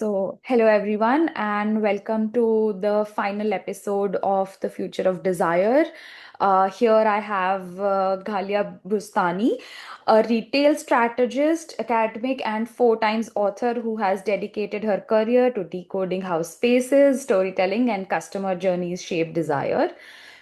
Hello everyone, and welcome to the final episode of The Future of Desire. Here I have Ghalia Bustani, a retail strategist, academic, and four times author who has dedicated her career to decoding how spaces, storytelling, and customer journeys shape desire.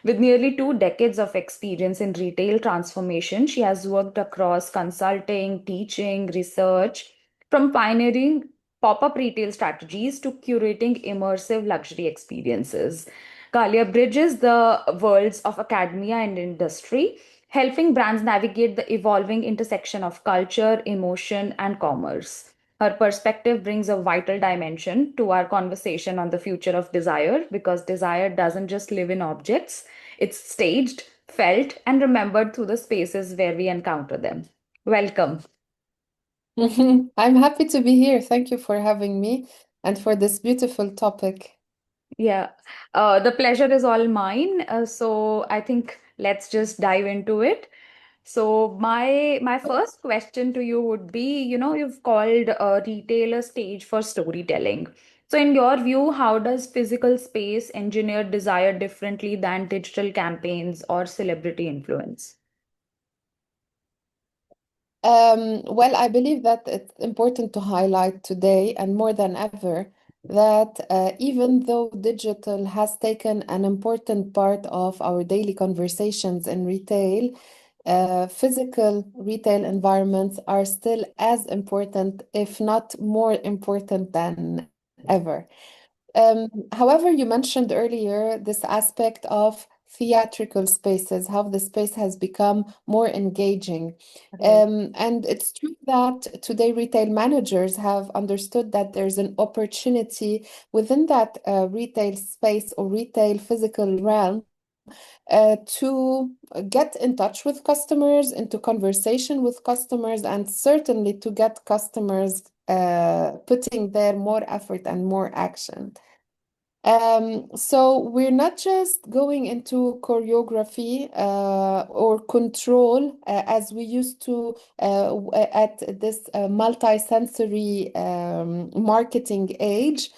With nearly 2 decades of experience in retail transformation, she has worked across consulting, teaching, research, from pioneering pop up retail strategies to curating immersive luxury experiences. Ghalia bridges the worlds of academia and industry, helping brands navigate the evolving intersection of culture, emotion, and commerce. Her perspective brings a vital dimension to our conversation on the future of desire because desire doesn't just live in objects, it's staged, felt, and remembered through the spaces where we encounter them. Welcome. I'm happy to be here. Thank you for having me and for this beautiful topic. Yeah, the pleasure is all mine. So I think let's just dive into it. So my first question to you would be, you've called a retail a stage for storytelling. So in your view, how does physical space engineer desire differently than digital campaigns or celebrity influence? Well, I believe that it's important to highlight today and more than ever that even though digital has taken an important part of our daily conversations in retail, physical retail environments are still as important, if not more important than ever. However, you mentioned earlier this aspect of theatrical spaces, how the space has become more engaging. Right. And it's true that today retail managers have understood that there's an opportunity within that retail space or retail physical realm to get in touch with customers, into conversation with customers, and certainly to get customers putting their more effort and more action. So we're not just going into choreography or control as we used to at this multi-sensory marketing age.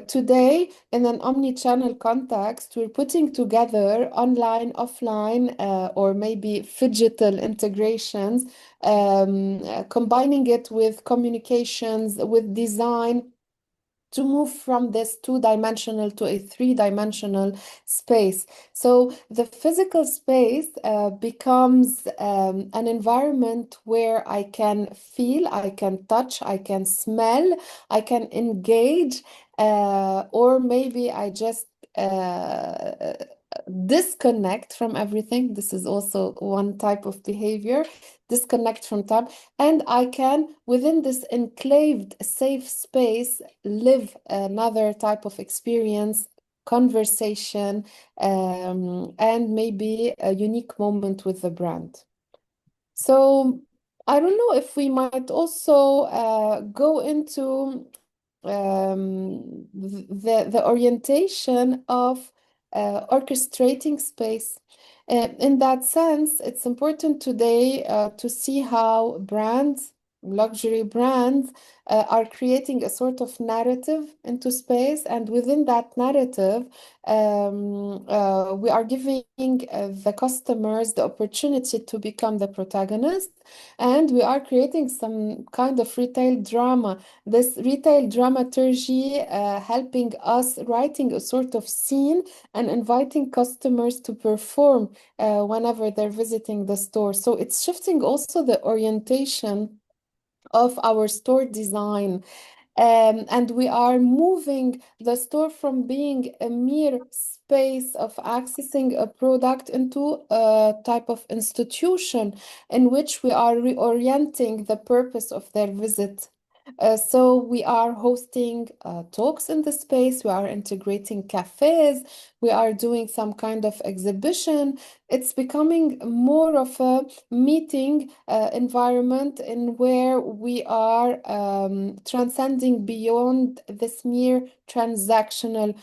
Today, in an omni-channel context, we're putting together online, offline, or maybe phygital integrations, combining it with communications, with design to move from this two-dimensional to a three-dimensional space. So the physical space becomes an environment where I can feel, I can touch, I can smell, I can engage, or maybe I just disconnect from everything. This is also one type of behavior, disconnect from time. And I can, within this enclaved safe space, live another type of experience, conversation, and maybe a unique moment with the brand. So I don't know if we might also go into the orientation of orchestrating space. In that sense, it's important today to see how brands, luxury brands, are creating a sort of narrative into space, and within that narrative, we are giving the customers the opportunity to become the protagonist, and we are creating some kind of retail drama, this retail dramaturgy helping us writing a sort of scene and inviting customers to perform whenever they're visiting the store. So it's shifting also the orientation of our store design. And we are moving the store from being a mere space of accessing a product into a type of institution in which we are reorienting the purpose of their visit. So we are hosting talks in the space, we are integrating cafes, we are doing some kind of exhibition. It's becoming more of a meeting environment in where we are transcending beyond this mere transactional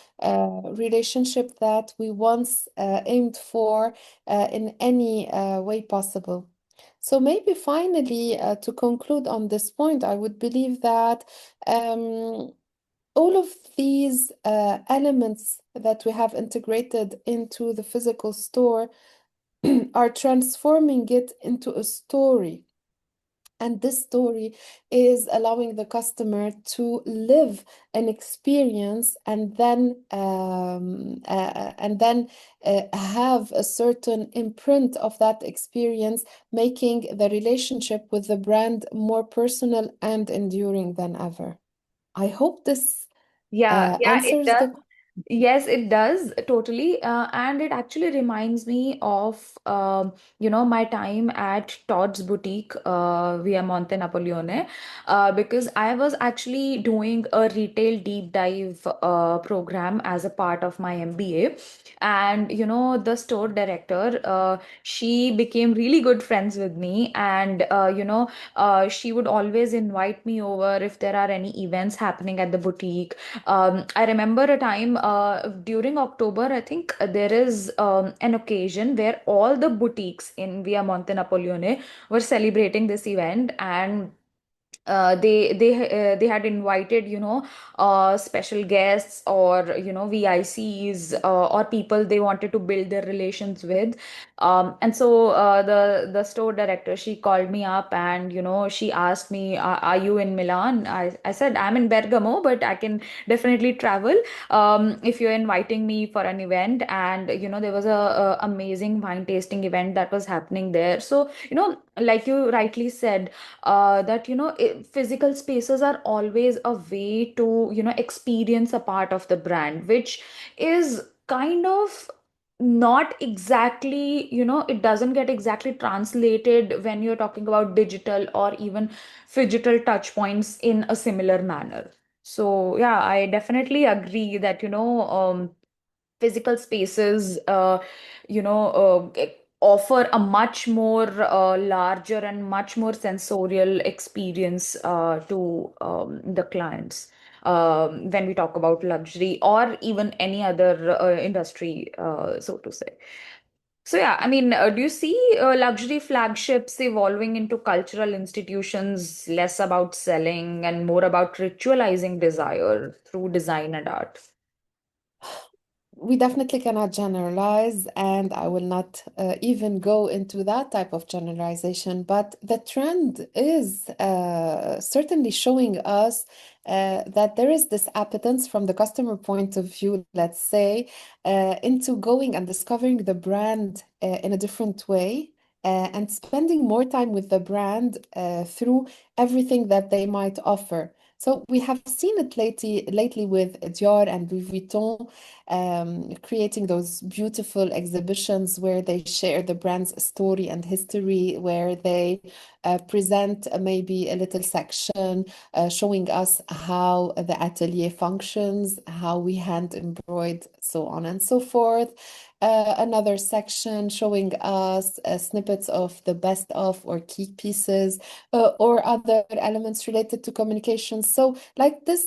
relationship that we once aimed for in any way possible. So maybe finally, to conclude on this point, I would believe that um, all of these elements that we have integrated into the physical store are transforming it into a story. And this story is allowing the customer to live an experience and then have a certain imprint of that experience, making the relationship with the brand more personal and enduring than ever. I hope this Yeah, it answers does. the. Yes, it does totally, and it actually reminds me of my time at Todd's boutique via Monte Napoleone, because I was actually doing a retail deep dive program as a part of my MBA, and the store director, she became really good friends with me, and she would always invite me over if there are any events happening at the boutique. I remember a time during October, I think there is an occasion where all the boutiques in Via Monte Napoleone were celebrating this event, and they had invited special guests, or VICs, or people they wanted to build their relations with, and so the store director, she called me up, and she asked me, are you in Milan? I said I'm in Bergamo, but I can definitely travel if you're inviting me for an event. And there was a amazing wine tasting event that was happening there. So like you rightly said, that physical spaces are always a way to experience a part of the brand, which is kind of not exactly, it doesn't get exactly translated when you're talking about digital or even phygital touch points in a similar manner. So yeah, I definitely agree that physical spaces offer a much more larger and much more sensorial experience to the clients when we talk about luxury or even any other industry, so to say. So yeah, I mean, do you see luxury flagships evolving into cultural institutions, less about selling and more about ritualizing desire through design and art? We definitely cannot generalize, and I will not even go into that type of generalization. But the trend is certainly showing us that there is this appetence from the customer point of view, let's say, into going and discovering the brand in a different way. And spending more time with the brand through everything that they might offer. So we have seen it lately with Dior and Louis Vuitton, creating those beautiful exhibitions where they share the brand's story and history, where they present maybe a little section showing us how the atelier functions, how we hand embroider, so on and so forth. Another section showing us snippets of the best of or key pieces or other elements related to communication. So, like this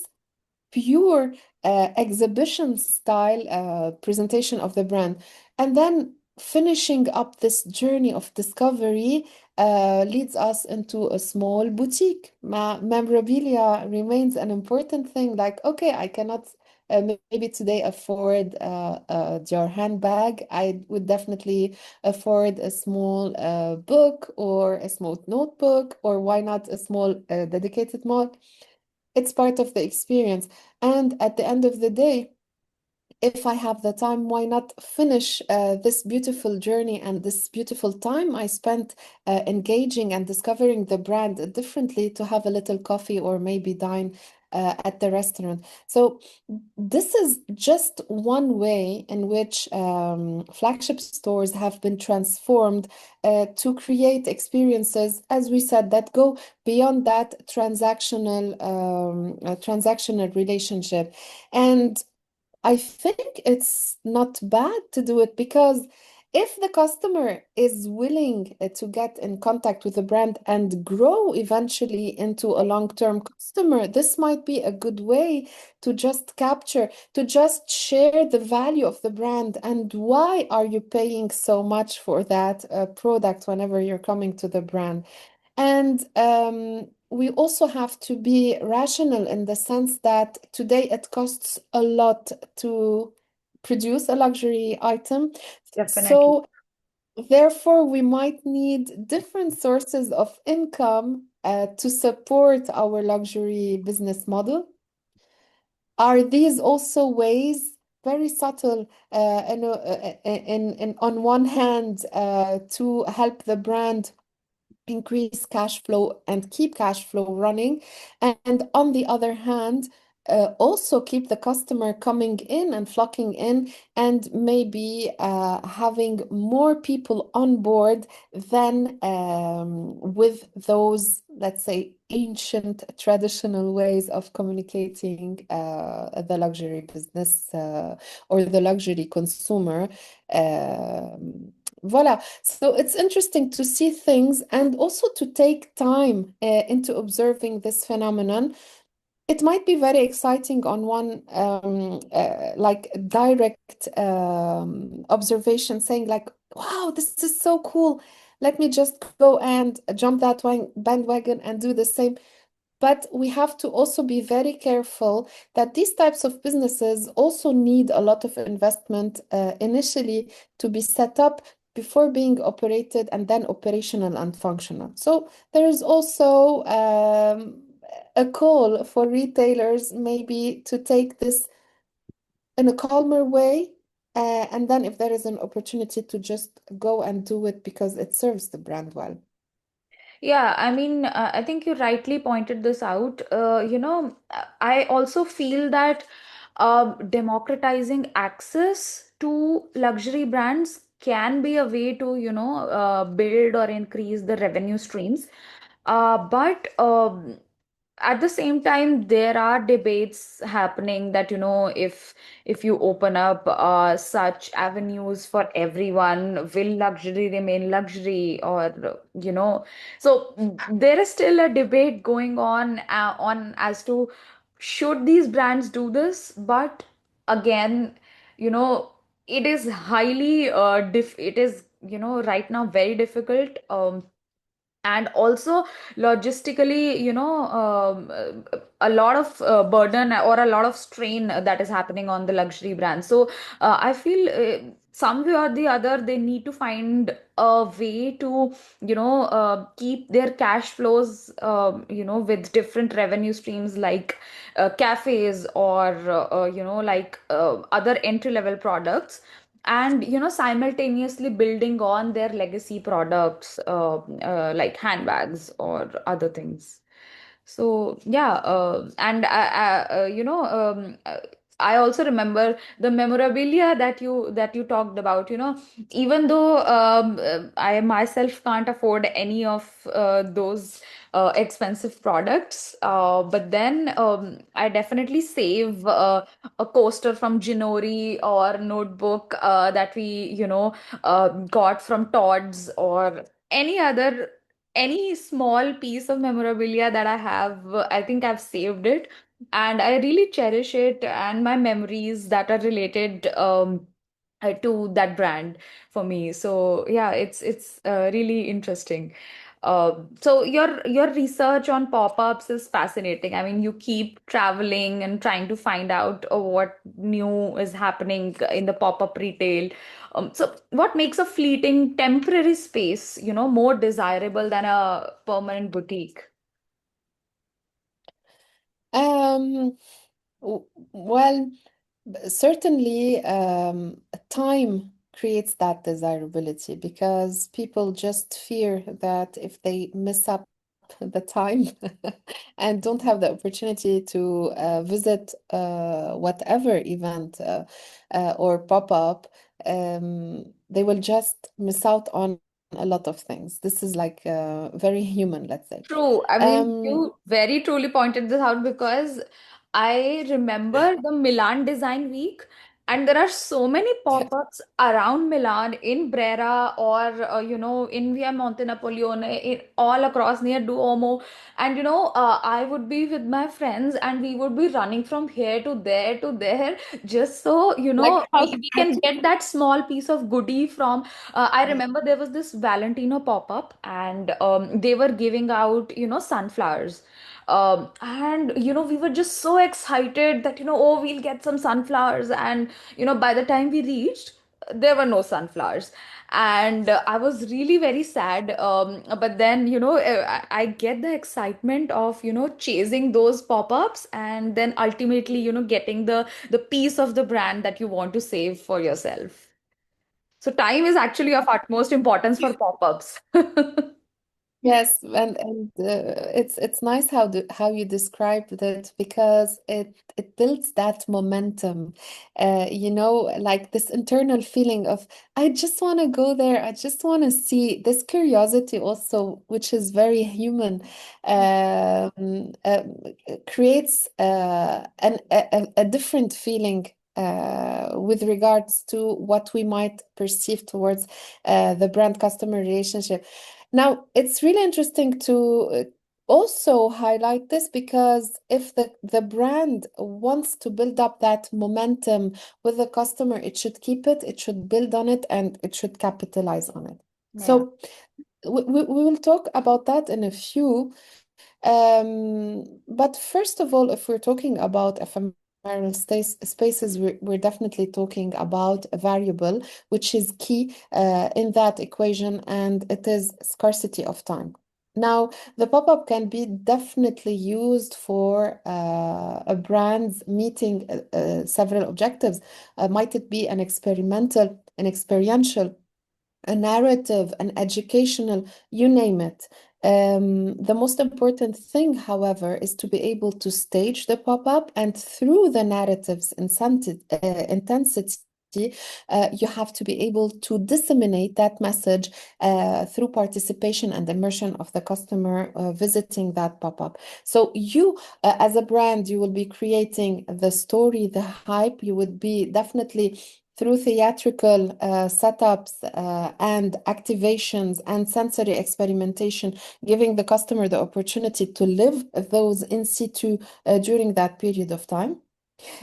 pure exhibition style presentation of the brand. And then finishing up this journey of discovery leads us into a small boutique. Memorabilia remains an important thing. Like, okay, I cannot maybe today afford your handbag. I would definitely afford a small book or a small notebook, or why not a small dedicated mug. It's part of the experience. And at the end of the day, if I have the time, why not finish this beautiful journey and this beautiful time I spent engaging and discovering the brand differently, to have a little coffee or maybe dine at the restaurant. So this is just one way in which flagship stores have been transformed to create experiences, as we said, that go beyond that transactional relationship. And I think it's not bad to do it, because if the customer is willing to get in contact with the brand and grow eventually into a long-term customer, this might be a good way to just capture, to just share the value of the brand and why are you paying so much for that product whenever you're coming to the brand. And we also have to be rational in the sense that today it costs a lot to produce a luxury item. Definitely. So therefore, we might need different sources of income to support our luxury business model. Are these also ways, very subtle, on one hand, to help the brand increase cash flow and keep cash flow running, and on the other hand, also keep the customer coming in and flocking in, and maybe having more people on board than with those, let's say, ancient traditional ways of communicating the luxury business or the luxury consumer. Voila. So it's interesting to see things and also to take time into observing this phenomenon. It might be very exciting on one like direct observation, saying like, "Wow, this is so cool. Let me just go and jump that one bandwagon and do the same." But we have to also be very careful that these types of businesses also need a lot of investment initially to be set up before being operated and then operational and functional. So there is also a call for retailers maybe to take this in a calmer way. And then if there is an opportunity to just go and do it because it serves the brand well. Yeah, I mean, I think you rightly pointed this out. I also feel that democratizing access to luxury brands can be a way to, build or increase the revenue streams. But at the same time, there are debates happening that, if you open up such avenues for everyone, will luxury remain luxury, or so there is still a debate going on as to should these brands do this. But again, you know it is highly it is, right now, very difficult, and also logistically, a lot of burden or a lot of strain that is happening on the luxury brand. So I feel, some way or the other, they need to find a way to, keep their cash flows, with different revenue streams, like cafes, or like other entry level products, and simultaneously building on their legacy products, like handbags or other things. So yeah, I also remember the memorabilia that you talked about. Even though I myself can't afford any of those expensive products, but then I definitely save a coaster from Ginori, or notebook that we got from Todd's, or any other, any small piece of memorabilia that I have. I think I've saved it, and I really cherish it, and my memories that are related to that brand for me. So yeah, it's really interesting. So your research on pop-ups is fascinating. I mean, you keep traveling and trying to find out what new is happening in the pop-up retail. So what makes a fleeting temporary space, more desirable than a permanent boutique? Um, well, certainly, time creates that desirability because people just fear that if they miss up the time and don't have the opportunity to visit whatever event or pop-up, they will just miss out on a lot of things. This is like very human, let's say. True. I mean, Um, you very truly pointed this out, because I remember the Milan Design Week, And there are so many pop-ups around Milan, in Brera, or in Via Monte Napoleone, all across near Duomo. And I would be with my friends, and we would be running from here to there, just so Like how we can get that small piece of goodie from. I remember there was this Valentino pop-up, and they were giving out sunflowers. And we were just so excited that oh, we'll get some sunflowers. And by the time we reached, there were no sunflowers. And I was really very sad. But then I get the excitement of chasing those pop-ups, and then ultimately getting the piece of the brand that you want to save for yourself. So time is actually of utmost importance for pop-ups. yes, and it's nice how you described it because it builds that momentum, like this internal feeling of I just want to go there. I just want to see this curiosity also, which is very human, creates a different feeling. With regards to what we might perceive towards the brand customer relationship. Now, it's really interesting to also highlight this because if the brand wants to build up that momentum with the customer, it should keep it, it should build on it, and it should capitalize on it. Yeah. So we will talk about that in a few. But first of all, if we're talking about ephemeral spaces, we're definitely talking about a variable, which is key in that equation, and it is scarcity of time. Now, the pop-up can be definitely used for a brand's meeting several objectives. Might it be an experimental, an experiential, a narrative, an educational, you name it. The most important thing, however, is to be able to stage the pop-up and through the narrative's intensity, you have to be able to disseminate that message through participation and immersion of the customer visiting that pop-up. So you, as a brand, you will be creating the story, the hype. You would be definitely through theatrical setups and activations and sensory experimentation, giving the customer the opportunity to live those in situ during that period of time.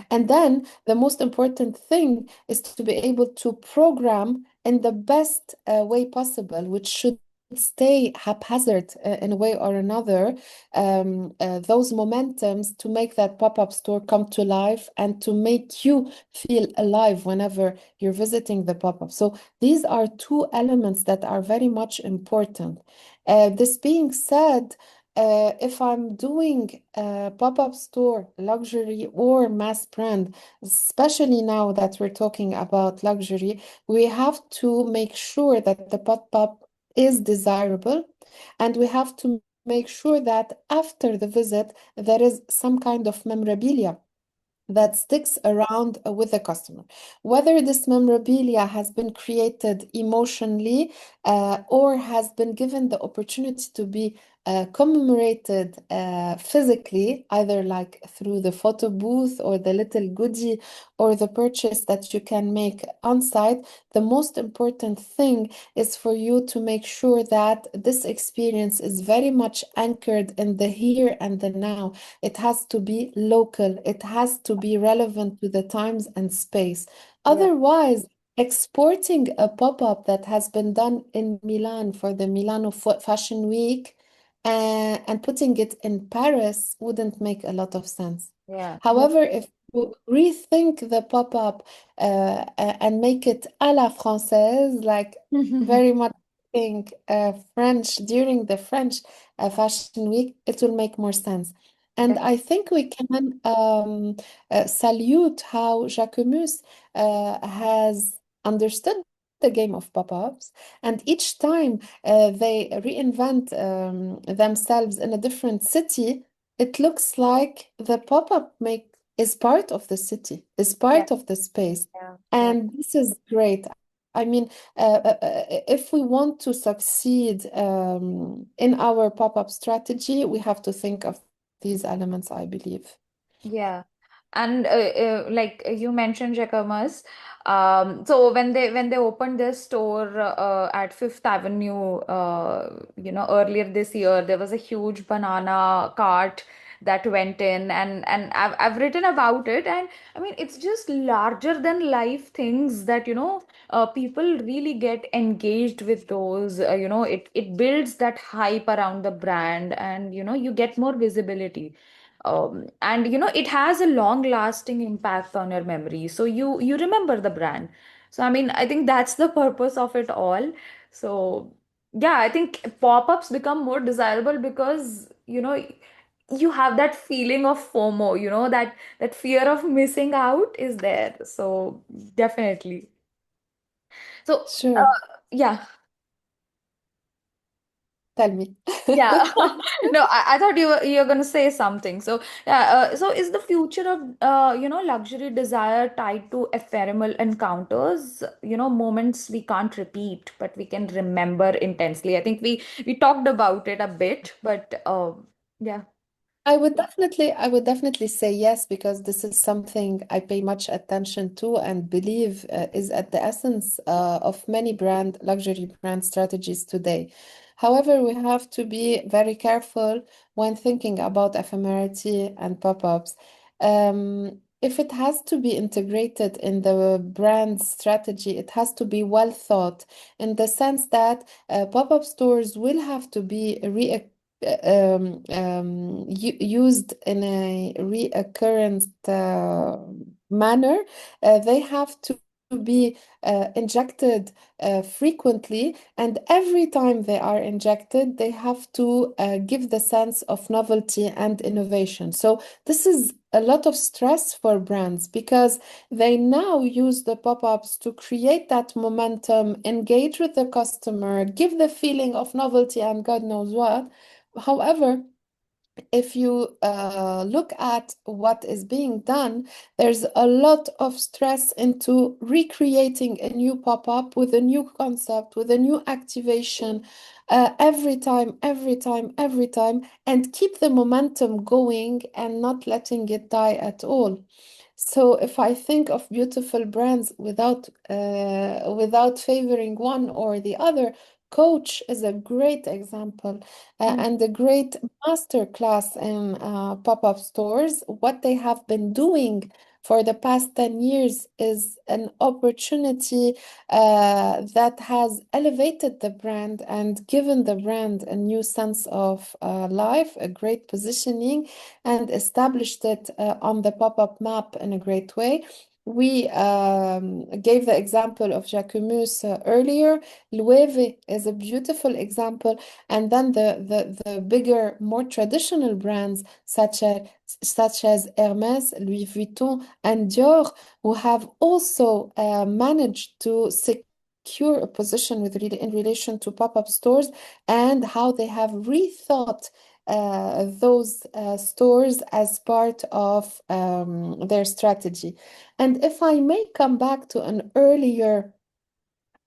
And then the most important thing is to be able to program in the best way possible, which should stay haphazard in a way or another, those momentums to make that pop-up store come to life and to make you feel alive whenever you're visiting the pop-up. So these are two elements that are very much important. This being said, if I'm doing a pop-up store, luxury or mass brand, especially now that we're talking about luxury, we have to make sure that the pop-up is desirable, and we have to make sure that after the visit, there is some kind of memorabilia that sticks around with the customer. Whether this memorabilia has been created emotionally or has been given the opportunity to be commemorated physically, either like through the photo booth or the little goodie or the purchase that you can make on site, the most important thing is for you to make sure that this experience is very much anchored in the here and the now. It has to be local. It has to be relevant to the times and space. Yeah. Otherwise, exporting a pop-up that has been done in Milan for the Milano Fashion Week and putting it in Paris wouldn't make a lot of sense. Yeah. However, if you rethink the pop-up and make it à la française, like very much think French during the French Fashion Week, it will make more sense. And I think we can salute how Jacquemus has understood the game of pop-ups, and each time they reinvent themselves in a different city, it looks like the pop-up make is part of the city, is Yeah. part of the space, Yeah. Yeah. and this is great. I mean, if we want to succeed in our pop-up strategy, we have to think of these elements, I believe. Yeah. And like you mentioned, Jacquemus. So when they opened this store at Fifth Avenue, earlier this year, there was a huge banana cart that went in, and I've written about it, and I mean it's just larger than life things that people really get engaged with those. It builds that hype around the brand, and you get more visibility, and it has a long lasting impact on your memory, so you remember the brand. So I mean, I think that's the purpose of it all. So yeah, I think pop-ups become more desirable because you have that feeling of FOMO, that fear of missing out is there. So definitely. So Sure. yeah. Tell me. Yeah. No, I thought you were gonna say something. So yeah, so is the future of luxury desire tied to ephemeral encounters, moments we can't repeat but we can remember intensely? I think we talked about it a bit, but yeah. I would definitely say yes, because this is something I pay much attention to and believe is at the essence of many luxury brand strategies today. However, we have to be very careful when thinking about ephemerity and pop-ups. If it has to be integrated in the brand strategy, it has to be well thought, in the sense that pop-up stores will have to be used in a reoccurrent manner. They have to be injected frequently, and every time they are injected, they have to give the sense of novelty and innovation. So this is a lot of stress for brands, because they now use the pop-ups to create that momentum, engage with the customer, give the feeling of novelty and God knows what. However, if you look at what is being done, there's a lot of stress into recreating a new pop-up with a new concept, with a new activation, every time, every time, every time, and keep the momentum going and not letting it die at all. So if I think of beautiful brands without favoring one or the other, Coach is a great example, Mm. and a great master class in pop-up stores. What they have been doing for the past 10 years is an opportunity that has elevated the brand and given the brand a new sense of life, a great positioning, and established it on the pop-up map in a great way. We gave the example of Jacquemus earlier. Loewe is a beautiful example. And then the bigger, more traditional brands such as Hermès, Louis Vuitton, and Dior, who have also managed to secure a position in relation to pop-up stores, and how they have rethought those stores as part of their strategy. And if I may come back to an earlier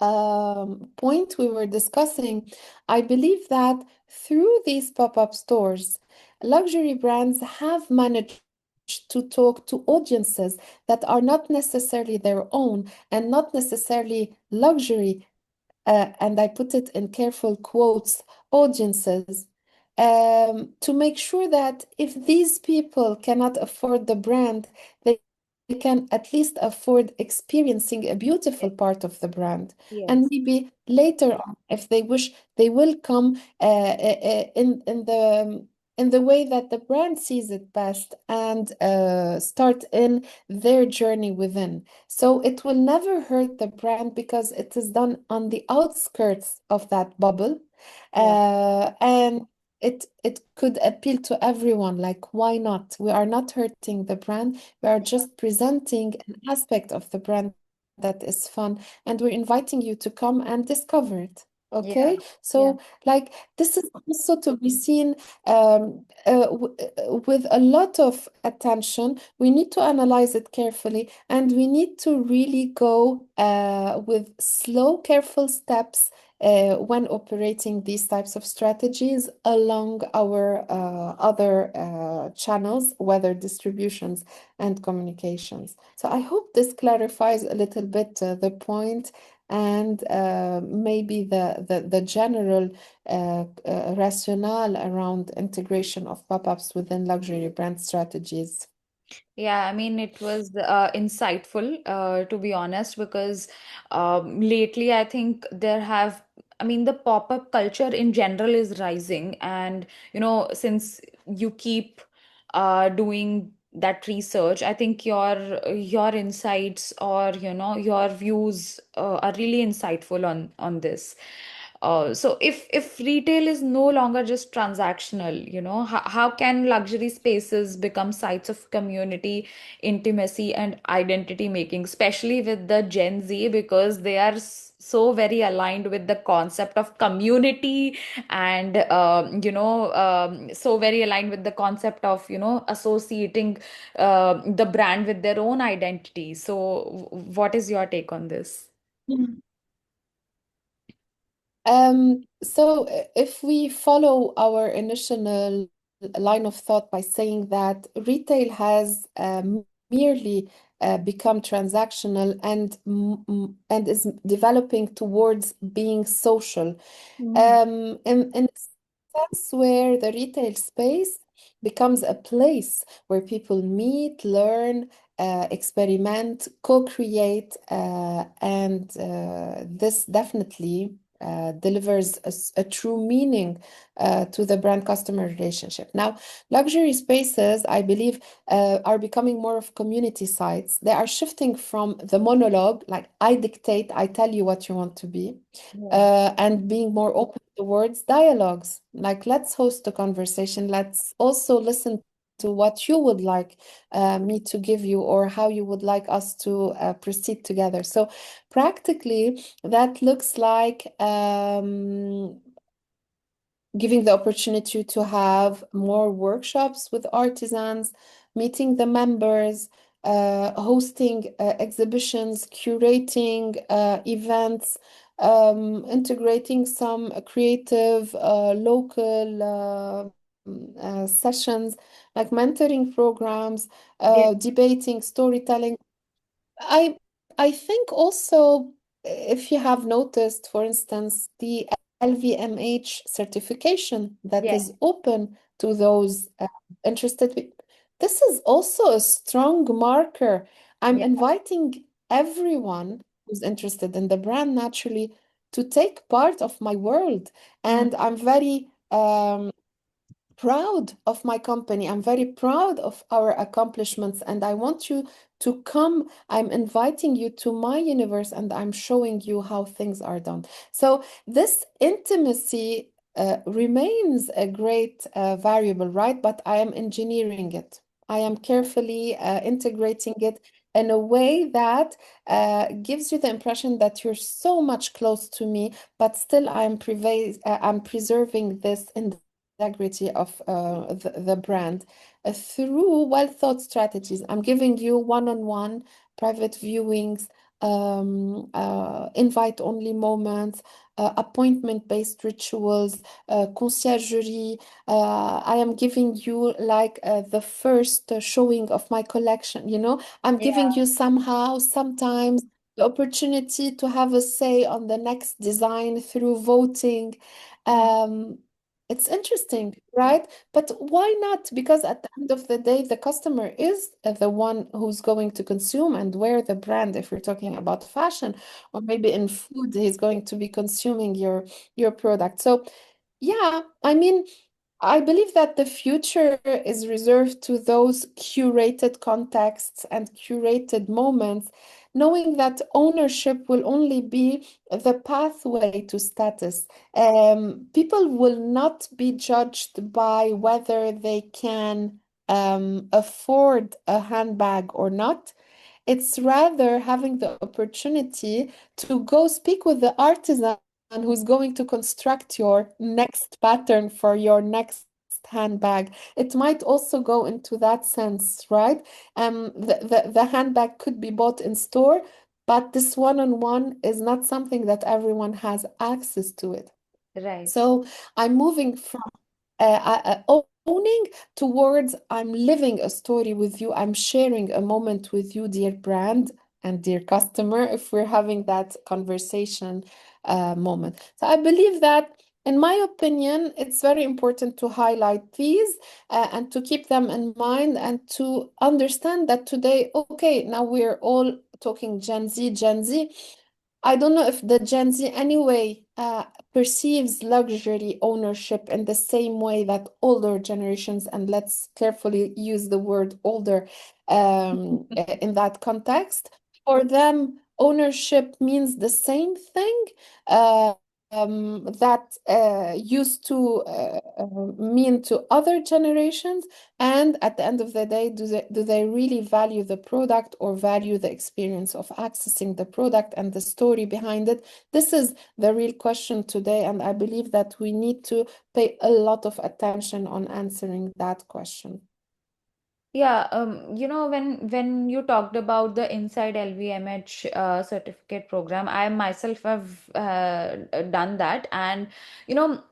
point we were discussing, I believe that through these pop-up stores, luxury brands have managed to talk to audiences that are not necessarily their own and not necessarily luxury, and I put it in careful quotes, audiences, to make sure that if these people cannot afford the brand, they can at least afford experiencing a beautiful part of the brand. And Yes. maybe later on, if they wish, they will come in the way that the brand sees it best, and start in their journey within. So it will never hurt the brand because it is done on the outskirts of that bubble. Yeah. And it could appeal to everyone. Like, why not? We are not hurting the brand. We are just presenting an aspect of the brand that is fun, and we're inviting you to come and discover it. Yeah. Okay, Yeah. so like this is also to be seen with a lot of attention. We need to analyze it carefully, and we need to really go with slow, careful steps when operating these types of strategies along our other channels, whether distributions and communications. So I hope this clarifies a little bit the point and maybe the general rationale around integration of pop-ups within luxury brand strategies. Yeah, I mean, it was insightful, to be honest, because lately I think I mean, the pop-up culture in general is rising. And, since you keep doing that research, I think your insights or, your views are really insightful on this. So if retail is no longer just transactional, how can luxury spaces become sites of community, intimacy, and identity making, especially with the Gen Z, because they are so very aligned with the concept of community and so very aligned with the concept of associating the brand with their own identity. So what is your take on this? If we follow our initial line of thought by saying that retail has merely become transactional and is developing towards being social, Mm. in a sense where the retail space becomes a place where people meet, learn, experiment, co-create, and this definitely delivers a true meaning to the brand customer relationship. Now, luxury spaces, I believe, are becoming more of community sites. They are shifting from the monologue, like I dictate, I tell you what you want to be, Yeah. and being more open towards dialogues. Like, let's host a conversation. Let's also listen to what you would like me to give you or how you would like us to proceed together. So, practically, that looks like giving the opportunity to have more workshops with artisans, meeting the members, hosting exhibitions, curating events, integrating some creative local sessions like mentoring programs, Yeah. debating, storytelling. I I think also if you have noticed, for instance, the LVMH certification that Yeah. is open to those interested. This is also a strong marker. I'm Yeah. inviting everyone who's interested in the brand naturally to take part of my world, Mm. and I'm very proud of my company. I'm very proud of our accomplishments, and I want you to come. I'm inviting you to my universe, and I'm showing you how things are done. So, this intimacy remains a great variable, right? But I am engineering it. I am carefully integrating it in a way that gives you the impression that you're so much close to me, but still I'm preserving this integrity of the brand through well thought strategies. I'm giving you one-on-one private viewings, invite only moments, appointment-based rituals, conciergerie. I am giving you like the first showing of my collection. I'm giving Yeah. you somehow, sometimes, the opportunity to have a say on the next design through voting. Mm. Um, it's interesting, right? But why not? Because at the end of the day, the customer is the one who's going to consume and wear the brand. If we're talking about fashion, or maybe in food, he's going to be consuming your product. So, yeah, I mean, I believe that the future is reserved to those curated contexts and curated moments, knowing that ownership will only be the pathway to status. People will not be judged by whether they can afford a handbag or not. It's rather having the opportunity to go speak with the artisan who's going to construct your next pattern for your next handbag. It might also go into that sense, right? The handbag could be bought in store, but this one-on-one is not something that everyone has access to it. Right. So I'm moving from owning towards I'm living a story with you. I'm sharing a moment with you, dear brand and dear customer, if we're having that conversation moment. So I believe that, in my opinion, it's very important to highlight these and to keep them in mind and to understand that today, okay, now we're all talking Gen Z, Gen Z. I don't know if the Gen Z anyway perceives luxury ownership in the same way that older generations, and let's carefully use the word older in that context. For them, ownership means the same thing that used to mean to other generations. And at the end of the day, do they really value the product or value the experience of accessing the product and the story behind it? This is the real question today, and I believe that we need to pay a lot of attention on answering that question. Yeah, when you talked about the Inside LVMH certificate program, I myself have done that, and you know,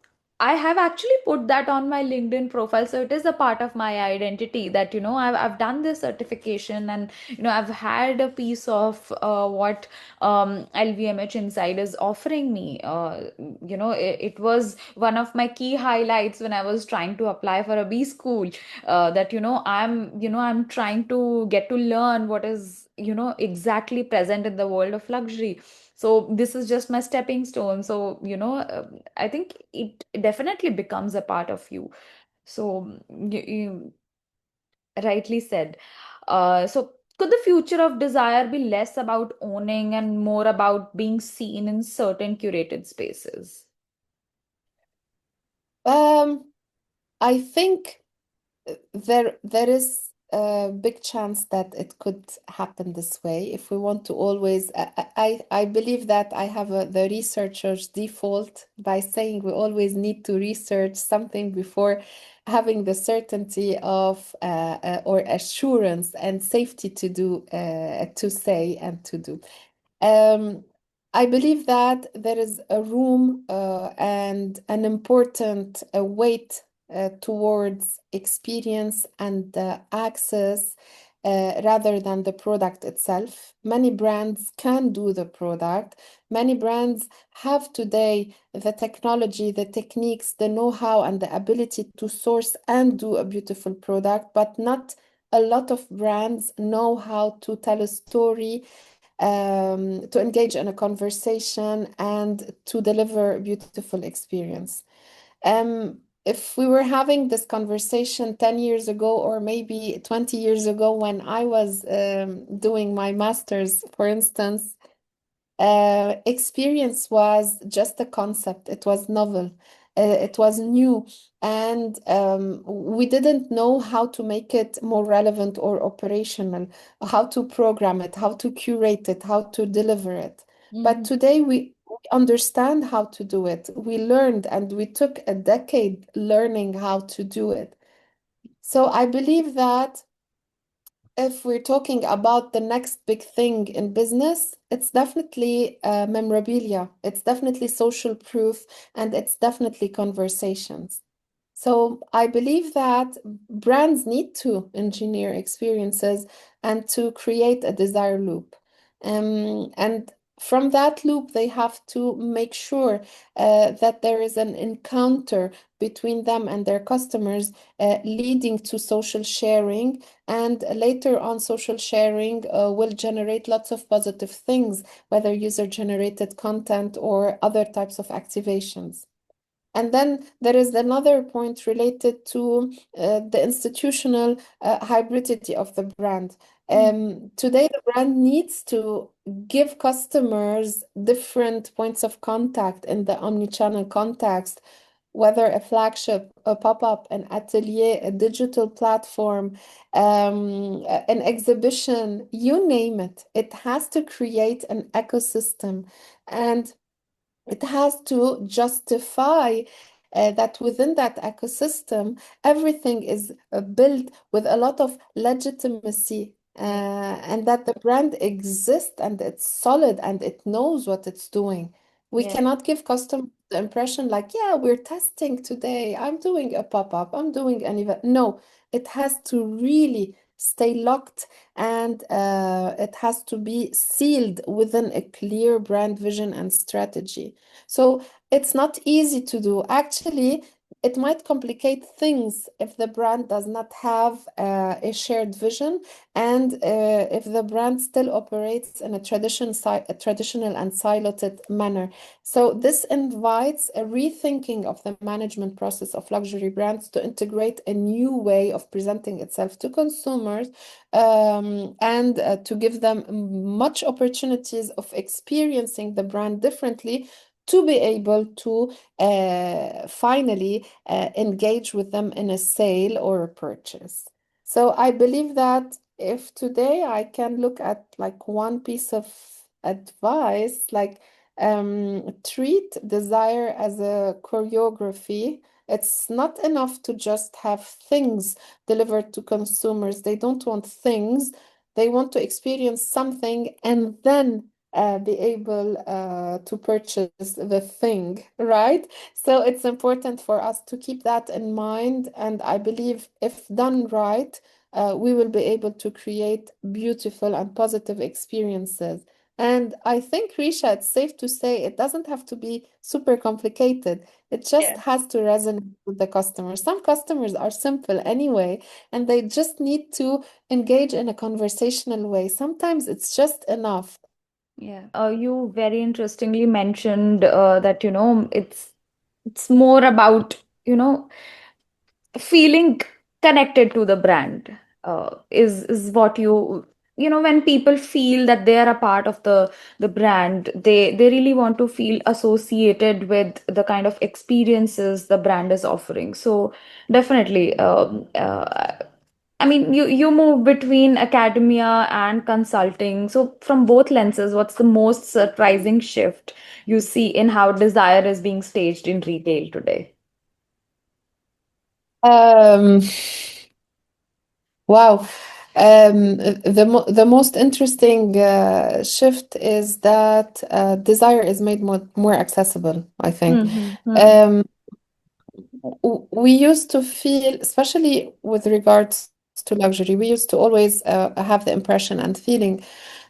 I have actually put that on my LinkedIn profile, so it is a part of my identity that I've done this certification, and I've had a piece of what LVMH Inside is offering me. It was one of my key highlights when I was trying to apply for a B school, that I'm trying to get to learn what is exactly present in the world of luxury. So this is just my stepping stone. So I think it definitely becomes a part of you. So you rightly said. So could the future of desire be less about owning and more about being seen in certain curated spaces? Um, I think there is a big chance that it could happen this way if we want to always. I believe that I have the researcher's default by saying we always need to research something before having the certainty of or assurance and safety to do to say and to do. Um, I believe that there is a room and an important weight towards experience and access rather than the product itself. Many brands can do the product. Many brands have today the technology, the techniques, the know-how, and the ability to source and do a beautiful product, but not a lot of brands know how to tell a story, to engage in a conversation and to deliver a beautiful experience. If we were having this conversation 10 years ago or maybe 20 years ago when I was doing my master's, for instance, experience was just a concept. It was novel. It was new. And we didn't know how to make it more relevant or operational, how to program it, how to curate it, how to deliver it. But Mhm. today we understand how to do it. We learned and we took a decade learning how to do it. So I believe that if we're talking about the next big thing in business, it's definitely memorabilia, it's definitely social proof, and it's definitely conversations. So I believe that brands need to engineer experiences and to create a desire loop. And from that loop, they have to make sure that there is an encounter between them and their customers, leading to social sharing. And later on, social sharing will generate lots of positive things, whether user-generated content or other types of activations. And then there is another point related to the institutional hybridity of the brand. Today, the brand needs to give customers different points of contact in the omnichannel context, whether a flagship, a pop-up, an atelier, a digital platform, an exhibition, you name it. It has to create an ecosystem. And It has to justify that within that ecosystem, everything is built with a lot of legitimacy, Yeah. and that the brand exists and it's solid and it knows what it's doing. We Yeah. cannot give customers the impression like, yeah, we're testing today. I'm doing a pop-up, I'm doing an event. No, it has to really stay locked, and it has to be sealed within a clear brand vision and strategy. So it's not easy to do. Actually, it might complicate things if the brand does not have a shared vision, and if the brand still operates in a traditional and siloed manner. So this invites a rethinking of the management process of luxury brands to integrate a new way of presenting itself to consumers, and to give them much opportunities of experiencing the brand differently, to be able to finally engage with them in a sale or a purchase. So I believe that if today I can look at like one piece of advice, like treat desire as a choreography. It's not enough to just have things delivered to consumers. They don't want things. They want to experience something and then be able to purchase the thing, right? So it's important for us to keep that in mind. And I believe if done right, we will be able to create beautiful and positive experiences. And I think, Risha, it's safe to say it doesn't have to be super complicated. It just Yeah. has to resonate with the customer. Some customers are simple anyway, and they just need to engage in a conversational way. Sometimes it's just enough. Yeah. You very interestingly mentioned that, it's more about, feeling connected to the brand is what when people feel that they are a part of the brand, they really want to feel associated with the kind of experiences the brand is offering. So definitely, I mean, you move between academia and consulting. So from both lenses, what's the most surprising shift you see in how desire is being staged in retail today? Um, wow. The most interesting shift is that desire is made more accessible, I think. Mm-hmm. Um, we used to feel, especially with regards to luxury, we used to always have the impression and feeling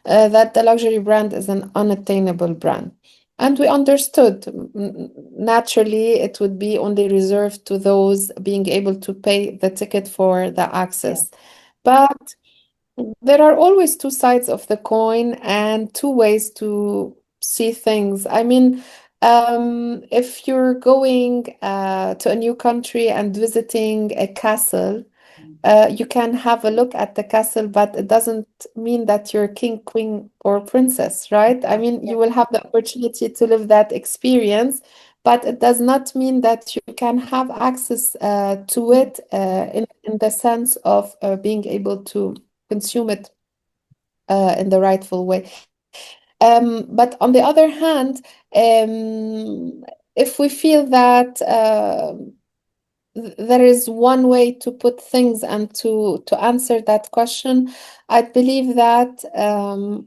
that the luxury brand is an unattainable brand. And we understood, naturally, it would be only reserved to those being able to pay the ticket for the Yeah. access. But there are always two sides of the coin and two ways to see things. I mean, if you're going to a new country and visiting a castle, you can have a look at the castle, but it doesn't mean that you're king, queen, or princess, right? I Yeah. mean, Yeah. you will have the opportunity to live that experience, but it does not mean that you can have access to Mm. it in the sense of being able to consume it in the rightful way. But on the other hand, if we feel that there is one way to put things and to answer that question, I believe that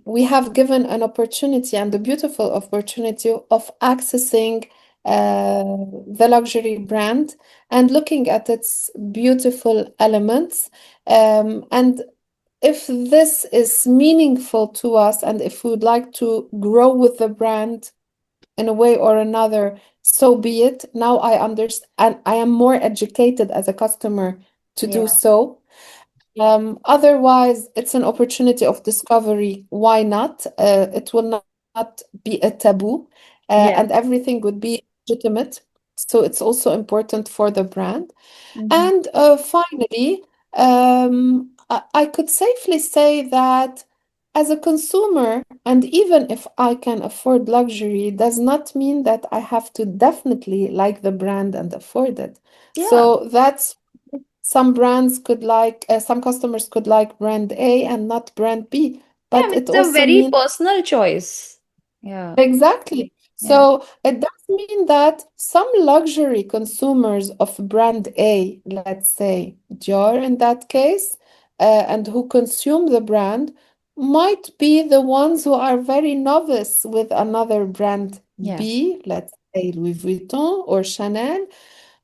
we have given an opportunity and a beautiful opportunity of accessing the luxury brand and looking at its beautiful elements. And if this is meaningful to us and if we would like to grow with the brand in a way or another, so be it. Now I understand, and I am more educated as a customer to do Yeah. so. Otherwise, it's an opportunity of discovery. Why not? It will not be a taboo, Yeah. and everything would be legitimate. So it's also important for the brand. Mm-hmm. And finally, I could safely say that as a consumer, and even if I can afford luxury, does not mean that I have to definitely like the brand and afford it. Yeah. So that's some brands could like, some customers could like brand A and not brand B, Yeah, I but mean, it it's a also very means personal choice. Yeah. exactly. Yeah. So it does mean that some luxury consumers of brand A, let's say Dior in that case, and who consume the brand, might be the ones who are very novice with another brand Yeah. B, let's say Louis Vuitton or Chanel,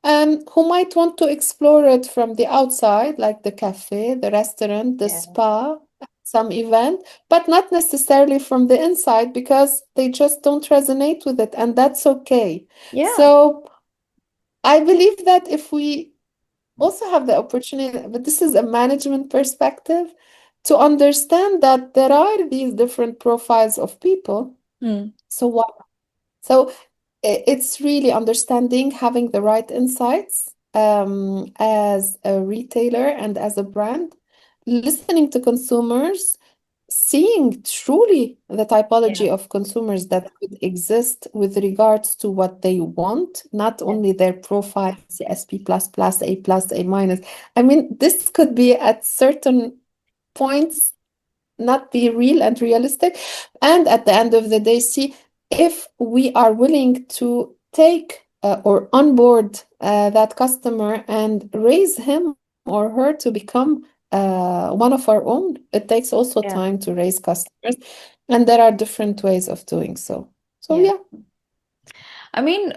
who might want to explore it from the outside, like the cafe, the restaurant, the Yeah. spa, some event, but not necessarily from the inside because they just don't resonate with it, and that's okay. Yeah. So I believe that if we also have the opportunity, but this is a management perspective, to understand that there are these different profiles of people. Hmm. So what? So it's really understanding, having the right insights as a retailer and as a brand, listening to consumers, seeing truly the Yeah. typology of consumers that could exist with regards to what they want, not Yeah. only their profile, CSP A plus, A minus. I mean, this could be at certain points not be real and realistic. And at the end of the day, see if we are willing to take or onboard that customer and raise him or her to become one of our own. It takes also Yeah. time to raise customers, and there are different ways of doing so. So, Yeah. yeah. I mean,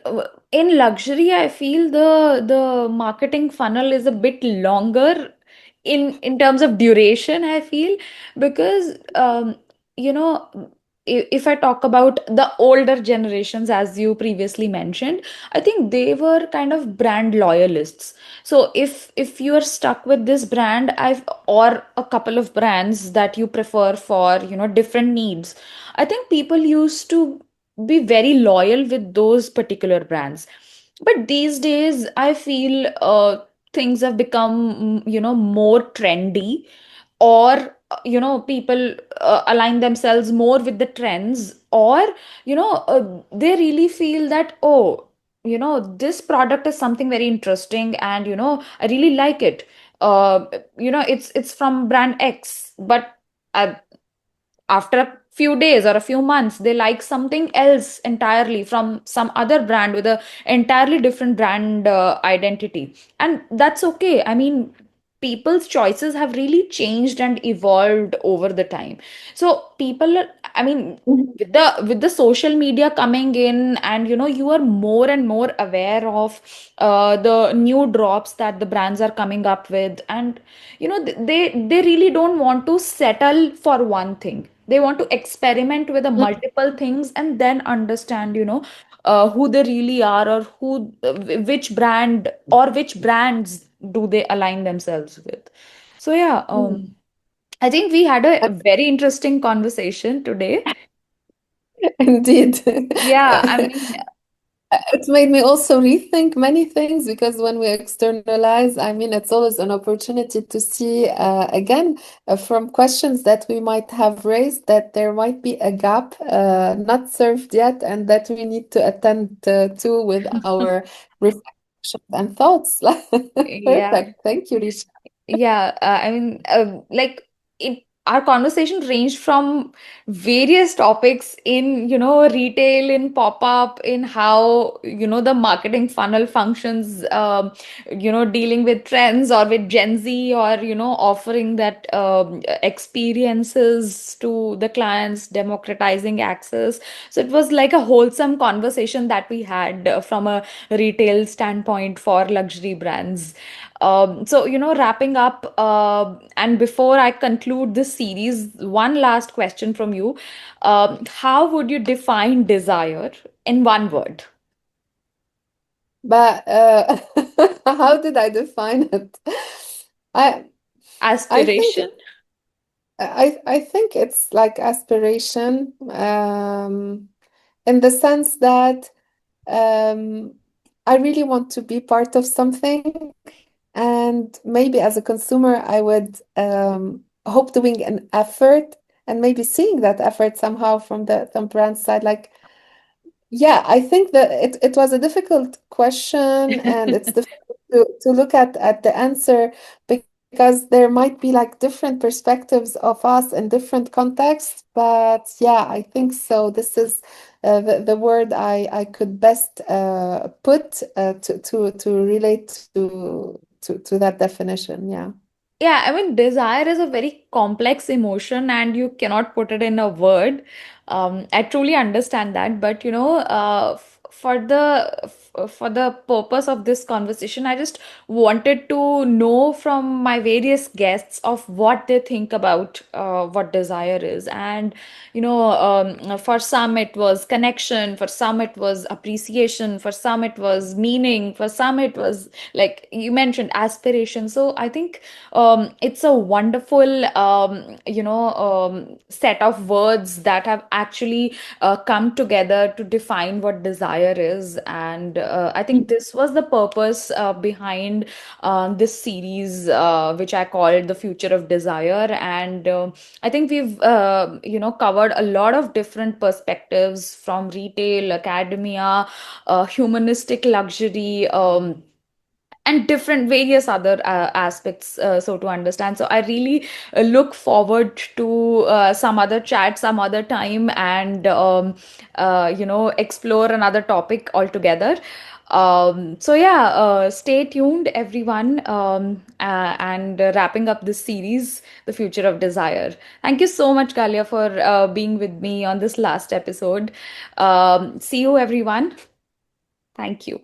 in luxury, I feel the marketing funnel is a bit longer in terms of duration, I feel, because you know, if I talk about the older generations, as you previously mentioned, I think they were kind of brand loyalists. So if you are stuck with this brand, I've or a couple of brands that you prefer for, different needs, I think people used to be very loyal with those particular brands. But these days I feel things have become more trendy, or people align themselves more with the trends, or they really feel that, oh, this product is something very interesting, and I really like it. uh, it's from brand X, but I, after a few days or a few months they like something else entirely from some other brand with a entirely different brand identity, and that's okay. I mean, people's choices have really changed and evolved over the time. So people I mean, Mhm. with the social media coming in, and you are more and more aware of the new drops that the brands are coming up with, and they really don't want to settle for one thing. They want to experiment with the multiple things and then understand who they really are, or which brand or which brands do they align themselves with. So yeah, Mhm. I think we had a very interesting conversation today. Indeed. Yeah, I mean, It made me also rethink many things because when we externalize, I mean, it's always an opportunity to see, again, from questions that we might have raised, that there might be a gap not served yet and that we need to attend to with our reflections and thoughts. yeah. Perfect. Thank you, Risha. Yeah, I mean, like our conversation ranged from various topics in, retail, in pop-up, in how, the marketing funnel functions, dealing with trends or with Gen Z, or, offering that experiences to the clients, democratizing access. So it was like a wholesome conversation that we had from a retail standpoint for luxury brands. So, wrapping up, and before I conclude this series, one last question from you. How would you define desire in one word? But how did I define it? I I think Aspiration? I think it's like aspiration, in the sense that um, I really want to be part of something, and maybe as a consumer, I would hope doing an effort and maybe seeing that effort somehow from the brand side. Like, yeah, I think that it was a difficult question, and it's difficult to look at the answer because there might be like different perspectives of us in different contexts. But yeah, I think so. This is the word I could best put to relate to that definition. Yeah. Yeah, I mean, desire is a very complex emotion and you cannot put it in a word. I truly understand that, but for the purpose of this conversation, I just wanted to know from my various guests of what they think about what desire is. And for some it was connection, for some it was appreciation, for some it was meaning, for some it was like you mentioned aspiration. So I think it's a wonderful set of words that have actually come together to define what desire is. And I think this was the purpose behind this series, which I called The Future of Desire. And I think we've covered a lot of different perspectives from retail, academia, humanistic luxury, and different various other aspects, so to understand. So I really look forward to some other chat some other time, and explore another topic altogether. So yeah, stay tuned everyone, and wrapping up this series, The Future of Desire. Thank you so much, Galia, for being with me on this last episode. See you everyone. Thank you.